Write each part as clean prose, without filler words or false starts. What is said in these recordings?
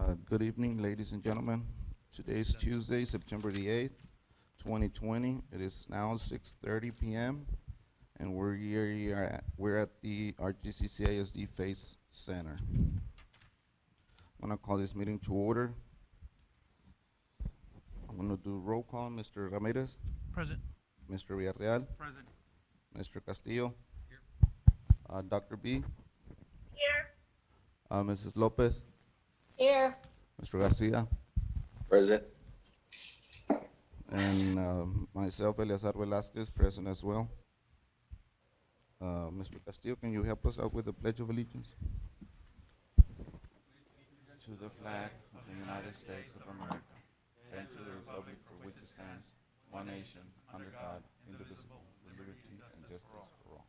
Good evening, ladies and gentlemen. Today is Tuesday, September the 8th, 2020. It is now 6:30 p.m. and we're at the RGCCISD Face Center. I'm gonna call this meeting to order. I'm gonna do roll call. Mr. Ramirez, Present. Mr. Villarreal, Present. Mr. Castillo, Here. Dr. B, Here. Mrs. Lopez, Here. Mr. Garcia, Present. and myself, Eleazar Velasquez, present as well. Mr. Castillo, can you help us out with the Pledge of Allegiance? To the flag of the United States of America, and to the republic for which it stands, one nation, under God, indivisible, with liberty and justice for all.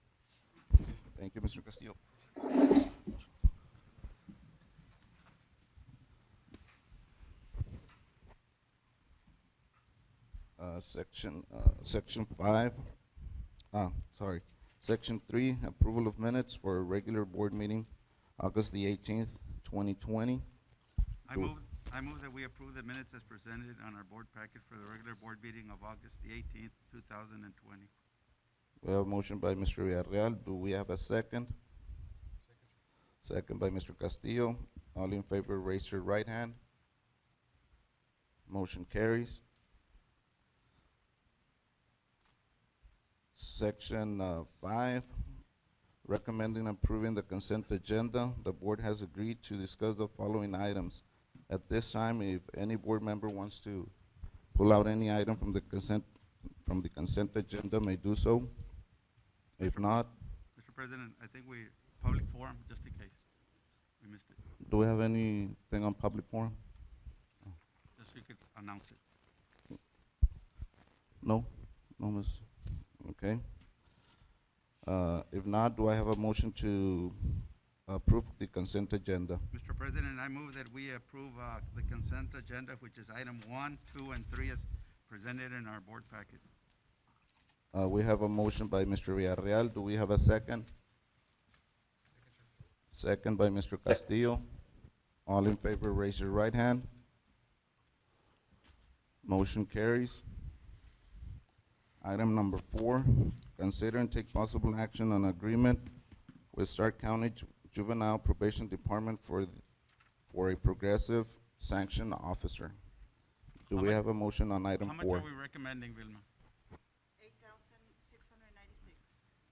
Thank you, Mr. Castillo. Section 5, Section 3, approval of minutes for a regular board meeting, August the 18th, 2020. I move that we approve the minutes as presented on our board packet for the regular board meeting of August the 18th, 2020. We have a motion by Mr. Villarreal. Do we have a second? Second by Mr. Castillo. All in favor, raise your right hand. Motion carries. Section 5, recommending approving the consent agenda. The board has agreed to discuss the following items. At this time, if any board member wants to pull out any item from the consent agenda, may do so. If not, Mr. President, I think we, public forum, just in case. We missed it. do we have anything on public forum? Just so you could announce it. No? No, miss? Okay. If not, do I have a motion to approve the consent agenda? Mr. President, I move that we approve the consent agenda, which is item 1, 2, and 3 as presented in our board packet. We have a motion by Mr. Villarreal. Do we have a second? Second by Mr. Castillo. All in favor, raise your right hand. Motion carries. Item number 4, consider and take possible action on agreement with Stark County Juvenile Probation Department for a progressive sanction officer. Do we have a motion on item How much 4? are we recommending, Vilma? 8,696.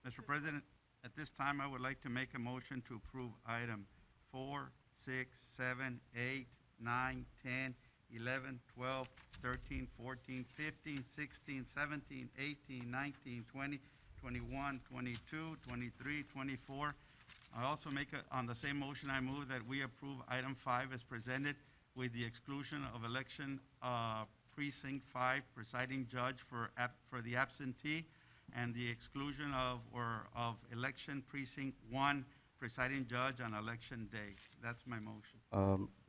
Mr. President, at this time, I would like to make a motion to approve item 4, 6, 7, 8, 9, 10, 11, 12, 13, 14, 15, 16, 17, 18, 19, 20, 21, 22, 23, 24. I also on the same motion, I move that we approve item 5 as presented with the exclusion of election precinct 5 presiding judge for the absentee, and the exclusion of election precinct 1 presiding judge on election day. That's my motion.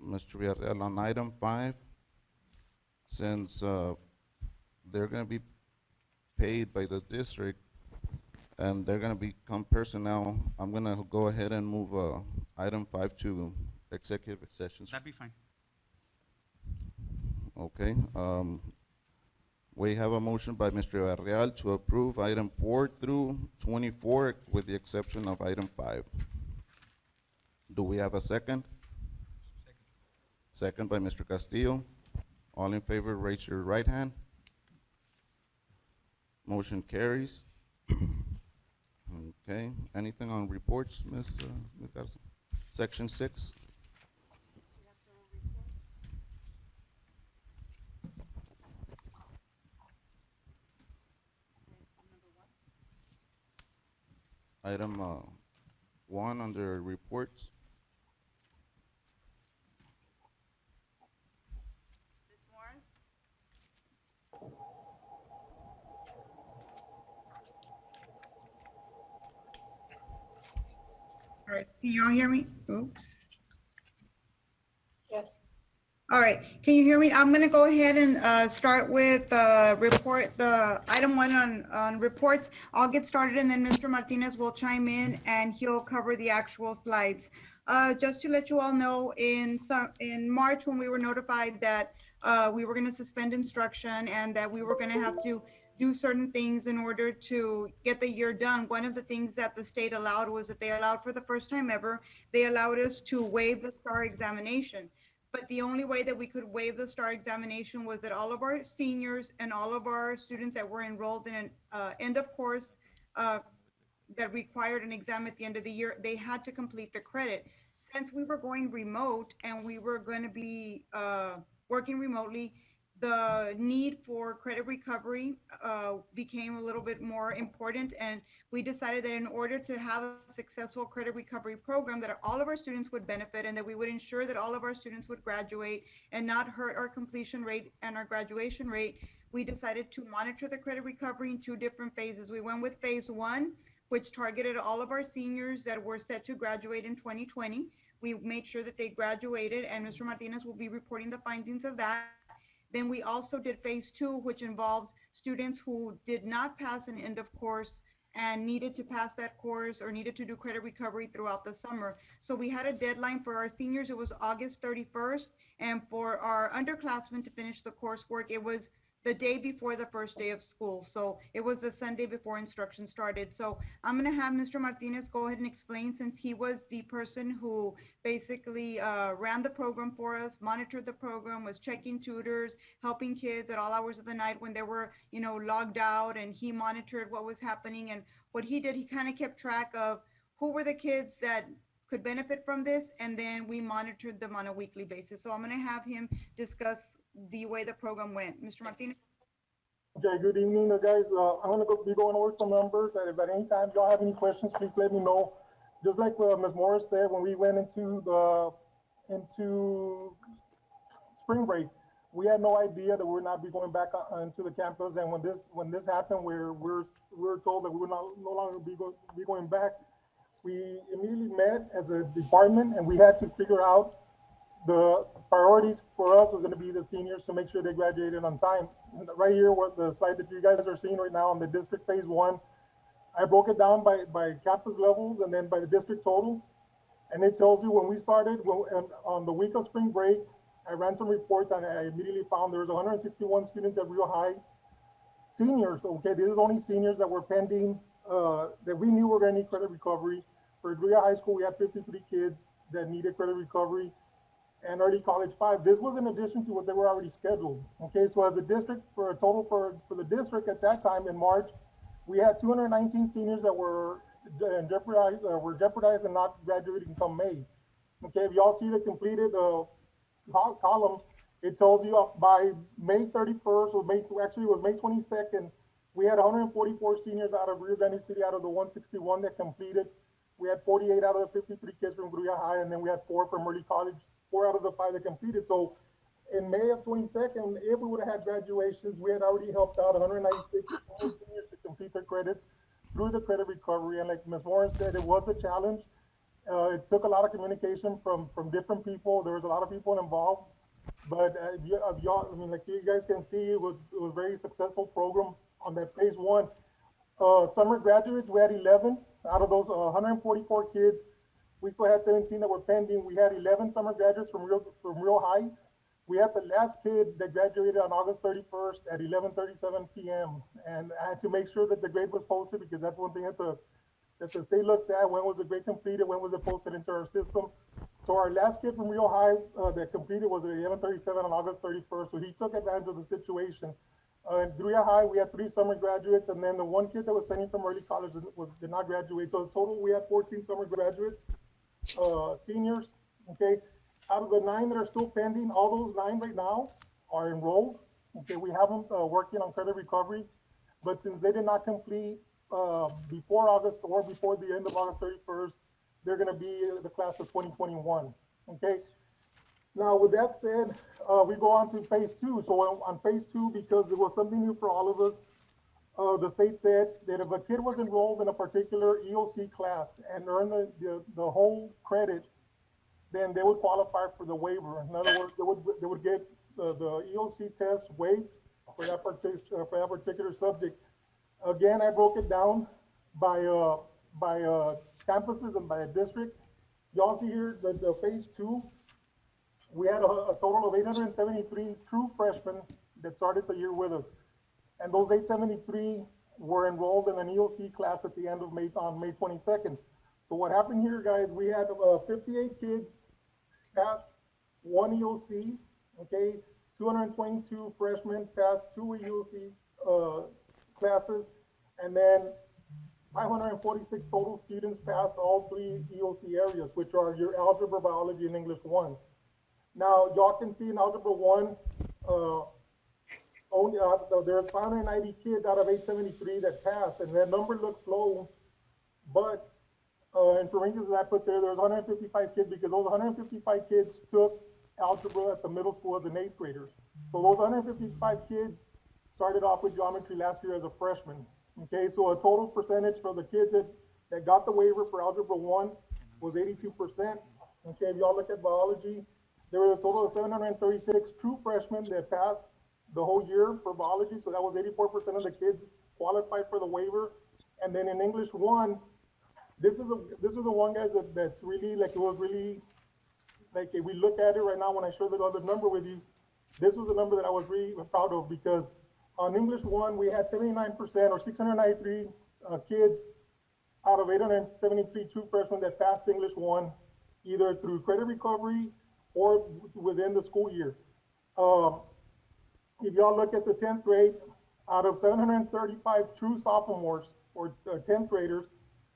Mr. Villarreal, on item 5, since they're going to be paid by the district and they're going to become personnel, I'm going to go ahead and move item 5 to executive sessions. That'd be fine. Okay. We have a motion by Mr. Villarreal to approve item 4 through 24 with the exception of item 5. Do we have a second? Second by Mr. Castillo. All in favor, raise your right hand. Motion carries. Okay, anything on reports, Ms. Garza? Section 6. We have several reports. Okay, number 1. Item 1 under reports. Ms. Morris? All right, can you all hear me? Oops. Yes. All right, can you hear me? I'm gonna go ahead and start with the item 1 on reports. I'll get started and then Mr. Martinez will chime in and he'll cover the actual slides. Just to let you all know, in March, when we were notified that we were going to suspend instruction and that we were going to have to do certain things in order to get the year done, one of the things that the state allowed was that they allowed, for the first time ever, they allowed us to waive the STAR examination. But the only way that we could waive the STAR examination was that all of our seniors and all of our students that were enrolled in an end of course uh, that required an exam at the end of the year, they had to complete the credit. Since we were going remote and we were going to be working remotely, the need for credit recovery became a little bit more important. And we decided that in order to have a successful credit recovery program, that all of our students would benefit and that we would ensure that all of our students would graduate and not hurt our completion rate and our graduation rate, we decided to monitor the credit recovery in two different phases. We went with phase one, which targeted all of our seniors that were set to graduate in 2020. We made sure that they graduated, and Mr. Martinez will be reporting the findings of that. Then we also did phase two, which involved students who did not pass an end of course and needed to pass that course or needed to do credit recovery throughout the summer. So we had a deadline for our seniors, it was August 31st, and for our underclassmen to finish the coursework, it was the day before the first day of school. So it was the Sunday before instruction started. So I'm gonna have Mr. Martinez go ahead and explain, since he was the person who basically ran the program for us, monitored the program, was checking tutors, helping kids at all hours of the night when they were, logged out, and he monitored what was happening. And what he did, he kind of kept track of who were the kids that could benefit from this, and then we monitored them on a weekly basis. So I'm going to have him discuss the way the program went. Mr. Martinez? Okay, good evening, guys. I'm gonna be going over some numbers, and if at any time y'all have any questions, please let me know. Just like Ms. Morris said, when we went into spring break, we had no idea that we would not be going back into the campus. And when this happened, we're told that we would no longer be going back. We immediately met as a department, and we had to figure out the priorities for us was going to be the seniors, to make sure they graduated on time. Right here, what the slide that you guys are seeing right now on the district phase one, I broke it down by campus levels and then by the district total. And it tells you when we started, on the week of spring break, I ran some reports and I immediately found there was 161 students at Rio High. Seniors, okay, this is only seniors that were pending, that we knew were going to need credit recovery. For Rio High School, we had 53 kids that needed credit recovery, and early college 5. This was in addition to what they were already scheduled. Okay, so as a district, for a total for the district at that time in March, we had 219 seniors that were jeopardized and not graduating until May. Okay, if y'all see the completed column, it tells you by May 31st, or actually it was May 22nd, we had 144 seniors out of Rio Grande City out of the 161 that completed. We had 48 out of the 53 kids from Rio High, and then we had 4 from early college, 4 out of the 5 that completed. So in May of 22nd, if we would have had graduations, we had already helped out 196 seniors to complete their credits through the credit recovery. And like Ms. Warren said, it was a challenge. It took a lot of communication from different people. There was a lot of people involved, but y'all, I mean, like you guys can see, it was a very successful program on that phase one. Summer graduates, we had 11 out of those 144 kids. We still had 17 that were pending. We had 11 summer graduates from Real High. We had the last kid that graduated on August 31st at 11:37 p.m. And I had to make sure that the grade was posted, because that's one thing that the state looks at: when was the grade completed, when was it posted into our system. So our last kid from Real High that completed was at 11:37 on August 31st. So he took advantage of the situation. In Rio High, we had 3 summer graduates, and then the one kid that was pending from early college did not graduate. So in total, we had 14 summer graduates, seniors. Okay, out of the 9 that are still pending, all those 9 right now are enrolled. Okay, we have them working on credit recovery, but since they did not complete before August or before the end of August 31st, they're going to be the class of 2021. Okay. Now, with that said, we go on to phase 2. So on phase 2, because it was something new for all of us, the state said that if a kid was enrolled in a particular EOC class and earned the whole credit, then they would qualify for the waiver. In other words, they would get the EOC test waived for that particular subject. Again, I broke it down by campuses and by a district. y'all see here, the phase two, we had a total of 873 true freshmen that started the year with us. And those 873 were enrolled in an EOC class at the end of May, on May 22nd. So what happened here, guys, we had 58 kids pass one EOC, okay? 222 freshmen passed two EOC classes, and then 546 total students passed all three EOC areas, which are your algebra, biology, and English 1. Now, y'all can see in algebra 1, only there's 590 kids out of 873 that passed, and that number looks low, but in parentheses I put there's 155 kids because those 155 kids took algebra at the middle school as an 8th grader. So those 155 kids started off with geometry last year as a freshman. Okay, so a total percentage for the kids that got the waiver for algebra 1 was 82%. Okay, if y'all look at biology, there was a total of 736 true freshmen that passed the whole year for biology, so that was 84% of the kids qualified for the waiver. And then in English 1, this is the one, guys, that's really, like, it was really, like, if we look at it right now, when I share the other number with you, this was a number that I was really proud of, because on English 1, we had 79% or 693 kids out of 873 true freshmen that passed English 1, either through credit recovery or within the school year. If y'all look at the 10th grade, out of 735 true sophomores or 10th graders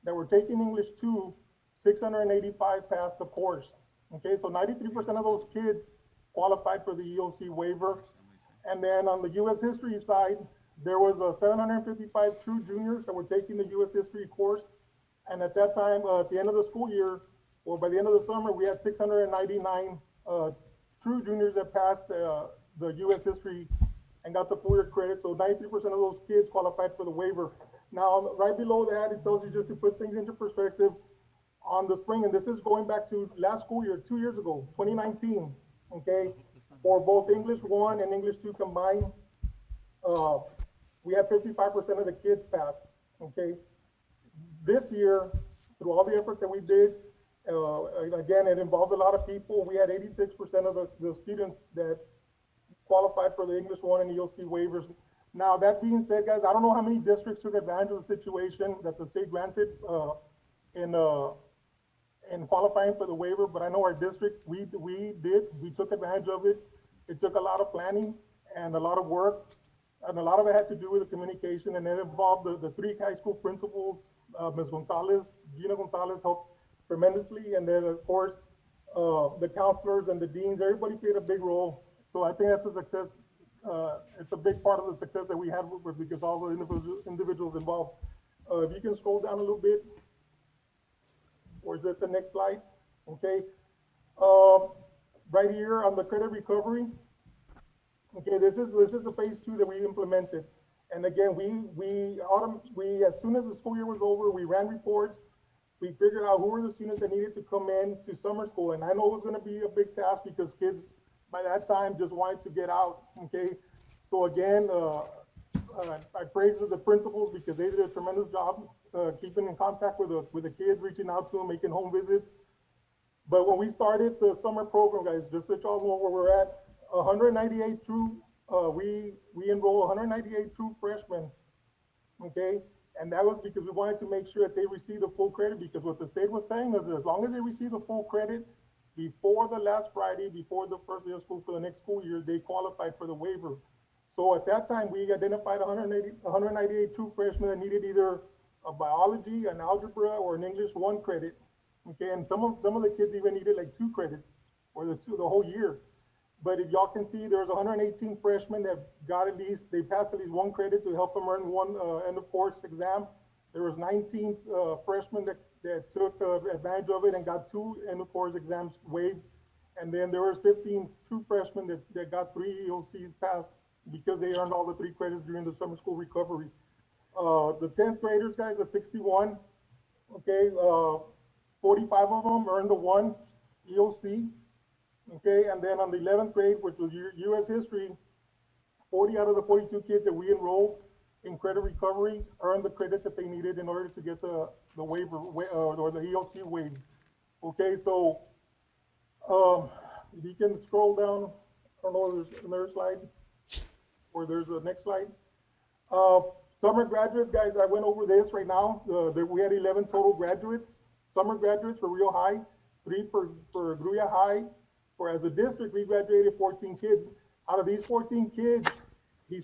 that were taking English 2, 685 passed the course. Okay, so 93% of those kids qualified for the EOC waiver. And then on the US history side, there was 755 true juniors that were taking the US history course. And at that time, at the end of the school year, or by the end of the summer, we had 699 true juniors that passed the US history and got the 4-year credit. So 93% of those kids qualified for the waiver. Now, right below that, it tells you, just to put things into perspective, on the spring, and this is going back to last school year, 2 years ago, 2019, okay, for both English 1 and English 2 combined, we had 55% of the kids pass, okay? This year, through all the effort that we did, again, it involved a lot of people. We had 86% of the students that qualified for the English 1 and EOC waivers. Now, that being said, guys, I don't know how many districts took advantage of the situation that the state granted in qualifying for the waiver, but I know our district, we took advantage of it. It took a lot of planning and a lot of work, and a lot of it had to do with the communication, and it involved the 3 high school principals, Ms. Gonzalez, Gina Gonzalez helped tremendously, and then of course, the counselors and the deans, everybody played a big role. So I think that's a success. It's a big part of the success that we had because all the individuals involved. If you can scroll down a little bit, or is it the next slide? Okay. Right here on the credit recovery. Okay, this is the phase 2 that we implemented. And again, we as soon as the school year was over, we ran reports. We figured out who were the students that needed to come in to summer school. And I know it was going to be a big task because kids by that time just wanted to get out. Okay. So again, I praise the principals because they did a tremendous job keeping in contact with the kids, reaching out to them, making home visits. But when we started the summer program, guys, just so y'all know where we're at, 198 true, we enrolled 198 true freshmen, okay? And that was because we wanted to make sure that they received the full credit, because what the state was saying is as long as they receive the full credit before the last Friday, before the first day of school for the next school year, they qualified for the waiver. So at that time, we identified 198 true freshmen that needed either a biology, an algebra, or an English 1 credit. Okay, and some of the kids even needed like 2 credits or the whole year. But if y'all can see, there's 118 freshmen that got they passed at least 1 credit to help them earn 1 end of course exam. There was 19 freshmen that took advantage of it and got 2 end of course exams waived. And then there was 15 true freshmen that got 3 EOCs passed because they earned all the 3 credits during the summer school recovery. The 10th graders, guys, at 61, okay, 45 of them earned the 1 EOC, okay, and then on the 11th grade, which was US history, 40 out of the 42 kids that we enrolled in credit recovery earned the credit that they needed in order to get the waiver or the EOC waived. Okay, so, if you can scroll down, I don't know if there's another slide, or there's a next slide. Uh, Summer graduates, guys, I went over this right now. We had 11 total graduates, summer graduates for Rio High, 3 for Gruya High. For as a district, we graduated 14 kids. Out of these 14 kids, if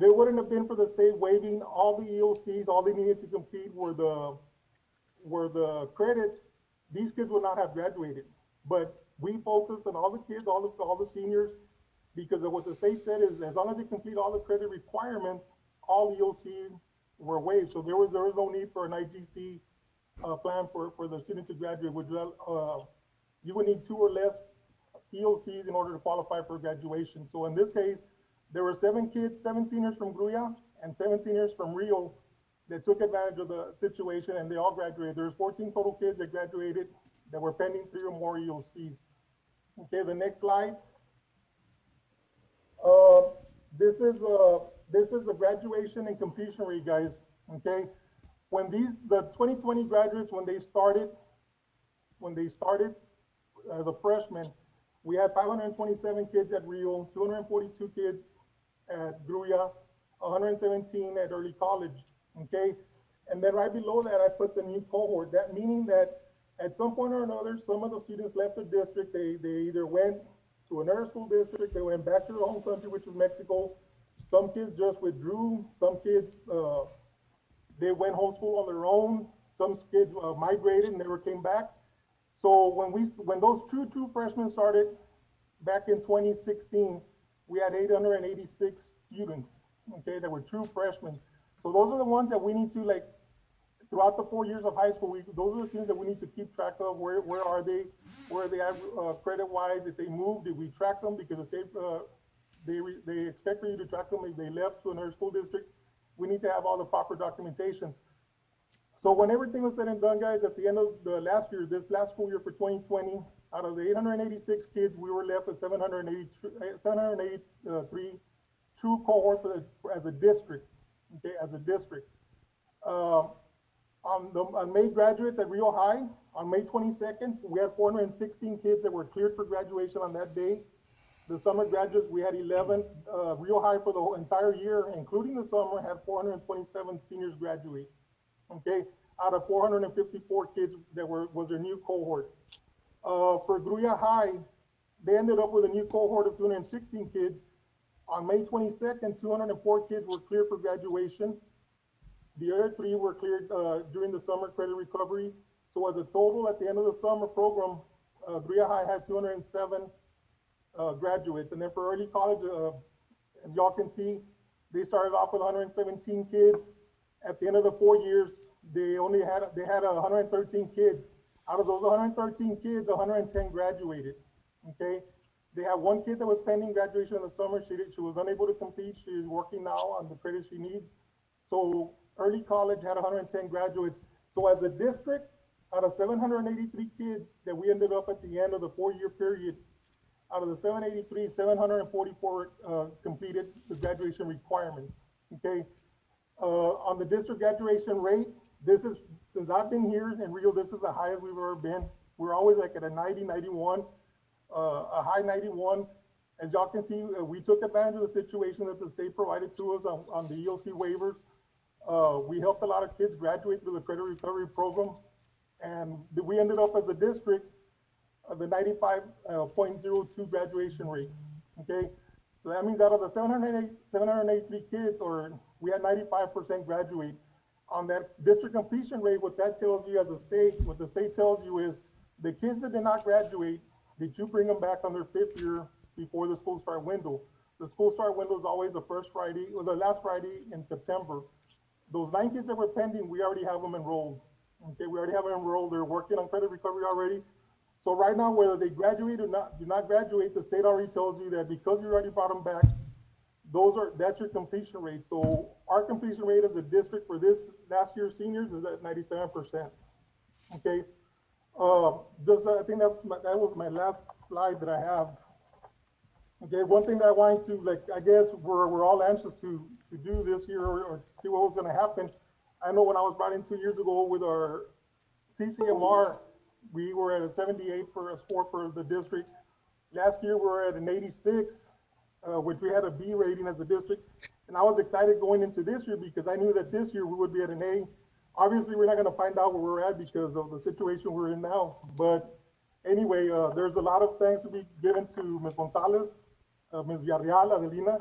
it wouldn't have been for the state waiving all the EOCs, all they needed to complete were the credits, these kids would not have graduated. But we focused on all the kids, all the seniors, because of what the state said is as long as they complete all the credit requirements, all EOC were waived. So there was no need for an IGC plan for the student to graduate. You would need 2 or less EOCs in order to qualify for graduation. So in this case, there were 7 seniors from Gruya and 7 seniors from Rio that took advantage of the situation, and they all graduated. There's 14 total kids that graduated that were pending 3 or more EOCs. Okay, the next slide. This is the graduation and completion rate, guys. Okay, when the 2020 graduates, when they started as a freshman, we had 527 kids at Rio, 242 kids at Gruya, 117 at early college. Okay, and then right below that, I put the new cohort. That meaning that at some point or another, some of the students left the district. They either went to another school district, they went back to their home country, which is Mexico. Some kids just withdrew. Some kids, they went homeschool on their own. Some kids migrated and never came back. So when those true freshmen started back in 2016, we had 886 students, okay, that were true freshmen. So those are the ones that we need to, like, throughout the 4 years of high school, those are the students that we need to keep track of. Where are they? Where are they at credit-wise? If they moved, did we track them? Because the state, they expect for you to track them if they left to another school district. We need to have all the proper documentation. So when everything was said and done, guys, at the end of the last year, this last school year for 2020, out of the 886 kids, we were left with 783 true cohort as a district, okay, as a district. On May graduates at Rio High, on May 22nd, we had 416 kids that were cleared for graduation on that day. The summer graduates, we had 11. Rio High for the whole entire year, including the summer, had 427 seniors graduate. Okay, out of 454 kids that was their new cohort. For Gruya High, they ended up with a new cohort of 216 kids. On May 22nd, 204 kids were cleared for graduation. The other 3 were cleared during the summer credit recovery. So as a total, at the end of the summer program, Gruya High had 207 graduates. And then for early college, as y'all can see, they started off with 117 kids. At the end of the 4 years, they had 113 kids. Out of those 113 kids, 110 graduated. Okay, they have 1 kid that was pending graduation in the summer. She was unable to complete. She is working now on the credit she needs. So early college had 110 graduates. So as a district, out of 783 kids that we ended up at the end of the 4-year period, out of the 783, 744 completed the graduation requirements. Okay. On the district graduation rate, this is, since I've been here in Rio, this is the highest we've ever been. We're always like at a 90, 91, a high 91. As y'all can see, we took advantage of the situation that the state provided to us on the EOC waivers. We helped a lot of kids graduate through the credit recovery program. And we ended up as a district the 95.02 graduation rate, okay? So that means out of the 783 kids, or we had 95% graduate. On that district completion rate, what that tells you as a state, what the state tells you is the kids that did not graduate, did you bring them back on their 5th year before the school start window? The school start window is always the first Friday, or the last Friday in September. Those 9 kids that were pending, we already have them enrolled. Okay, we already have them enrolled. They're working on credit recovery already. So right now, whether they graduate or do not graduate, the state already tells you that because you already brought them back, that's your completion rate. So our completion rate as a district for this last year's seniors is at 97%. Okay, I think that was my last slide that I have. Okay, one thing that I wanted to, I guess we're all anxious to do this year or see what was going to happen. I know when I was brought in 2 years ago with our CCMR, We were at a 78 for a score for the district. Last year, we were at an 86, which we had a B rating as a district. And I was excited going into this year because I knew that this year we would be at an A. Obviously, we're not going to find out where we're at because of the situation we're in now. But anyway, there's a lot of thanks to be given to Ms. Gonzalez, Ms. Villarreal, Adelina,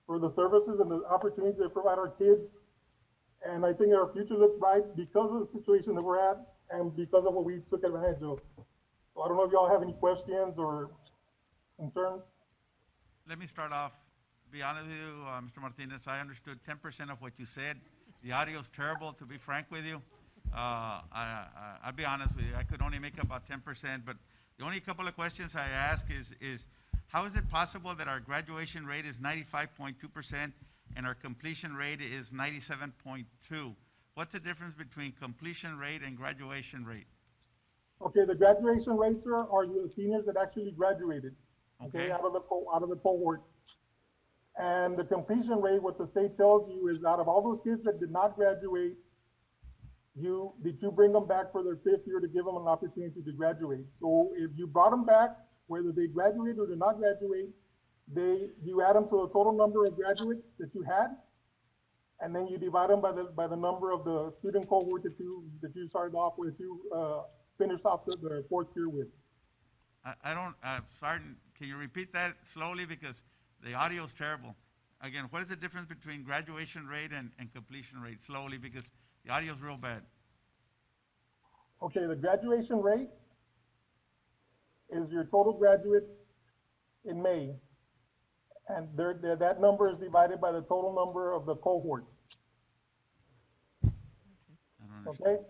for the services and the opportunities they provide our kids. And I think our future looks bright because of the situation that we're at and because of what we took advantage of. So I don't know if y'all have any questions or concerns. Let me start off, be honest with you, Mr. Martinez, I understood 10% of what you said. The audio is terrible, to be frank with you. I'll be honest with you, I could only make about 10%, but the only couple of questions I ask is how is it possible that our graduation rate is 95.2% and our completion rate is 97.2? What's the difference between completion rate and graduation rate? Okay, the graduation rates are the seniors that actually graduated. Okay. Out of the cohort. And the completion rate, what the state tells you is out of all those kids that did not graduate, did you bring them back for their 5th year to give them an opportunity to graduate? So if you brought them back, whether they graduate or did not graduate, you add them to the total number of graduates that you had, and then you divide them by the number of the student cohort that you started off with, you finished off the 4th year with. I don't, Sergeant, can you repeat that slowly because the audio is terrible? Again, what is the difference between graduation rate and completion rate? Slowly, because the audio is real bad. Okay, the graduation rate is your total graduates in May. And that number is divided by the total number of the cohorts, I don't understand. okay?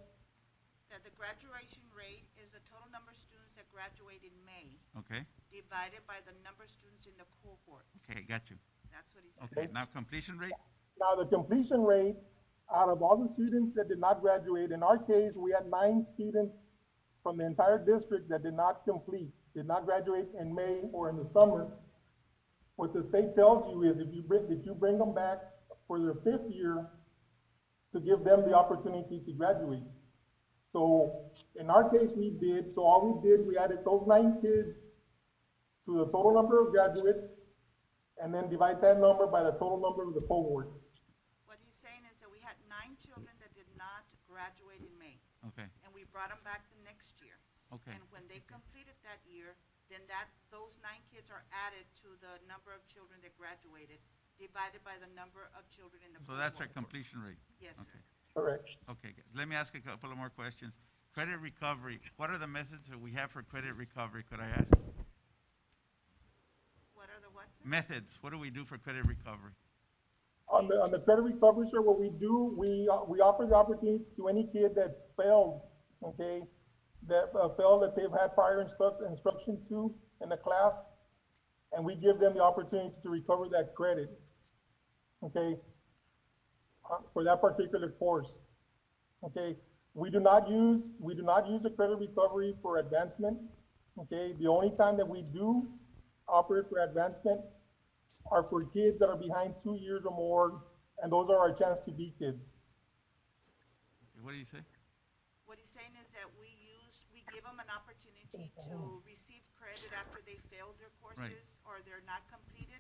That the graduation rate is the total number of students that graduate in May Okay, divided by the number of students in the cohort. okay, got you. That's what he said. Okay, now completion rate? Now, the completion rate, out of all the students that did not graduate, in our case, we had 9 students from the entire district that did not complete, did not graduate in May or in the summer. What the state tells you is if you bring them back for their 5th year to give them the opportunity to graduate. So in our case, we did, so all we did, we added those 9 kids to the total number of graduates and then divide that number by the total number of the cohort. What he's saying is that we had 9 children that did not graduate in May, Okay, and we brought them back the next year. okay, And when they completed that year, then those 9 kids are added to the number of children that graduated, divided by the number of children in the so cohort. that's our completion rate? Yes, sir. Okay. Correct. Okay, let me ask a couple of more questions. Credit recovery, what are the methods that we have for credit recovery, could I ask? What are the what, sir? Methods, what do we do for credit recovery? On the credit recovery, sir, what we do, we offer the opportunity to any kid that's failed, okay? That failed that they've had prior instruction to in the class, and we give them the opportunity to recover that credit, okay? For that particular course, okay? We do not use a credit recovery for advancement, okay? The only time that we do operate for advancement are for kids that are behind 2 years or more, and those are our chance to be kids. What do you say? What he's saying is that we give them an opportunity to receive credit after they failed their courses or they're not completed.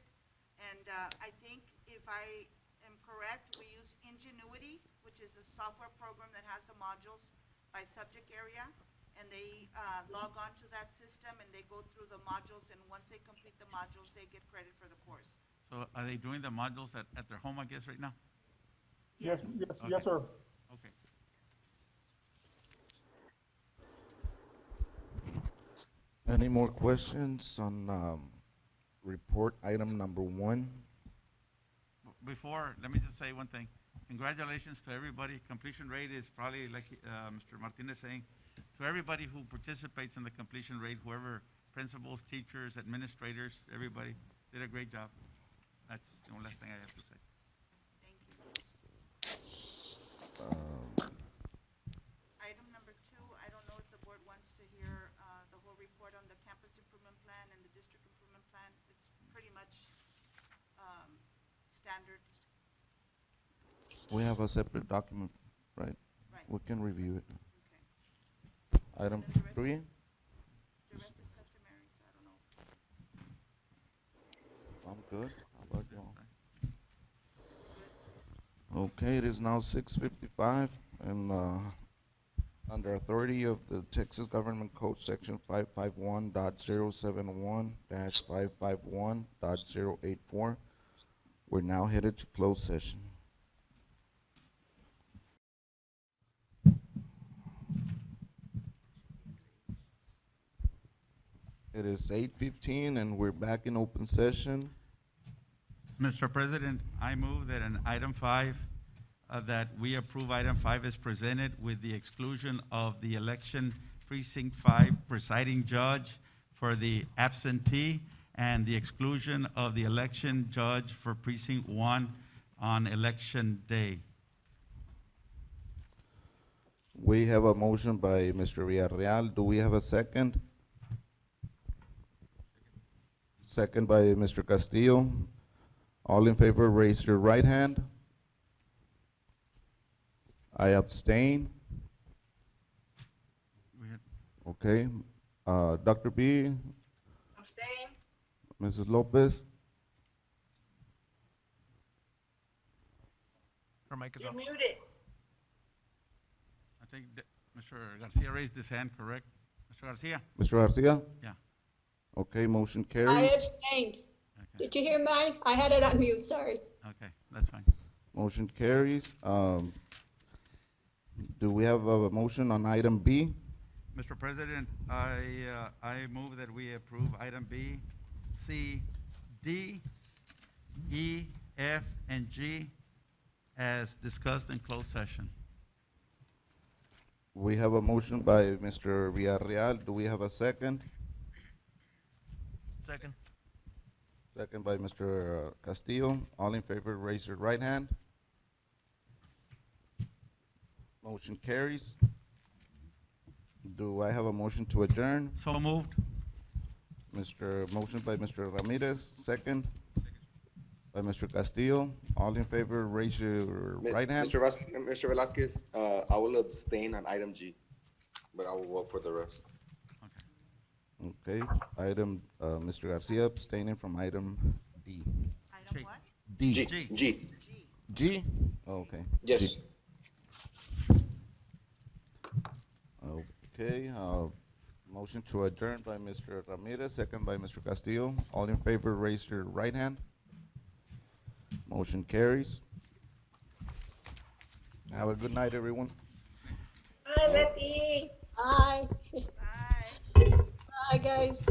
And I think if I am correct, we use Ingenuity, which is a software program that has the modules by subject area. And they log on to that system and they go through the modules, and once they complete the modules, they get credit for the course. So are they doing the modules at their home, I guess, right now? Yes, Okay. yes, sir. Okay. Any more questions on report item number 1? Before, let me just say one thing. Congratulations to everybody. Completion rate is probably, like Mr. Martinez saying, to everybody who participates in the completion rate, whoever, principals, teachers, administrators, everybody did a great job. That's the only last thing I have to say. Thank you. Item number 2, I don't know if the board wants to hear the whole report on the campus improvement plan and the district improvement plan. It's pretty much standard. We have a separate document, right? Right. We can review it. Okay. Item And the rest- 3, The rest is customary, so I don't know. I'm good. How about you all? Okay, it is now 6:55, and under authority of the Texas Government Code, Section 551.071-551.084, we're now headed to closed session. It is 8:15, and we're back in open session. Mr. President, I move that in item 5, that we approve item 5 as presented with the exclusion of the election precinct 5 presiding judge for the absentee and the exclusion of the election judge for precinct 1 on election day. We have a motion by Mr. Villarreal. Do we have a second? Second by Mr. Castillo. All in favor, raise your right hand. I abstain. We had- Okay. Dr. B, Abstain. Mrs. Lopez, Her mic is You're off. muted. I think that Mr. Garcia raised his hand, correct? Mr. Garcia? Mr. Garcia? Yeah. Okay, motion I carries. abstained. Okay, Did you hear mine? I had it on mute, sorry. okay, that's fine. Motion carries. Do we have a motion on item B? Mr. President, I move that we approve item B, C, D, E, F, and G as discussed in closed session. We have a motion by Mr. Villarreal. Do we have a second? Second. Second by Mr. Castillo. All in favor, raise your right hand. Motion carries. Do I have a motion to adjourn? So moved. Motion by Mr. Ramirez, second by Mr. Castillo. All in favor, raise your right hand. Mr. Velasquez, I will abstain on item G, but I will vote for the rest. Okay. Okay, Mr. Garcia abstaining from item D. Item Jake. what? D. G, G. G, G. G? Okay. yes. G. Okay, motion to adjourn by Mr. Ramirez, second by Mr. Castillo. All in favor, raise your right hand. Motion carries. Have a good night, everyone. Hi, Letty. Bye. Bye. Bye, guys.